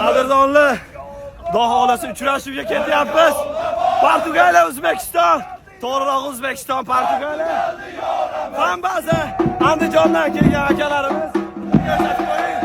Qadrdonlar, Xudo xolasa uchrashuvga ketyapmiz. Portugaliya, O'zbekiston. To'g'riroq O'zbekiston, Portugaliya. Hammasi Andijondan kelgan akalarimiz. Ko'rsatib qo'ying.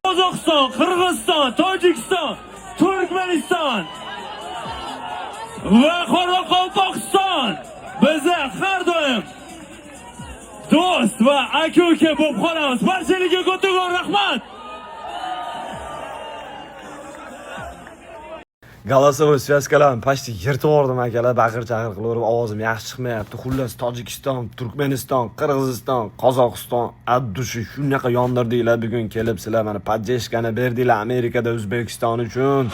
Qozog'iston, Qirg'iziston, Tojikiston, Turkmaniston va Qoraqalpog'iston biza har doim do'st va aka-uka bo'lib qolamiz. Barchalarga kattakon rahmat. Голосовой связкаlarni pashti yirtib yubordim akalar, baqir-chaqir qilaverib, ovozim yaxshi chiqmayapti. Xullas Tojikiston, Turkmaniston, Qirg'iziston, Qozog'iston addushi shunaqa yondirdinglar bugun kelib sizlar mana podдержкani berdinglar Amerikada O'zbekiston uchun.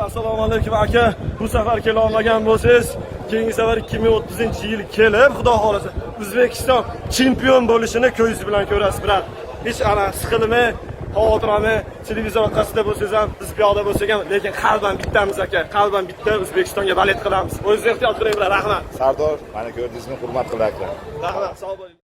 Assalomu alaykum aka. Bu safar kela olmagan bo'lsangiz, keyingi safar 2030-yil kelib, Xudo xolasa O'zbekiston chempion bo'lishini ko'zingiz bilan ko'rasiz, brat. Hech ana siqilmay, xavotirlanmay, televizor orqasida bo'lsangiz ham, biz piyoda bo'lsak ham, lekin qalban bittamiz aka. Qalban bitta O'zbekistonga balet qilamiz. O'zingiz ehtiyot qiling, rahmat. Sardor, mana ko'rdingizmi, hurmat qilar aka. Rahmat, sog' bo'ling.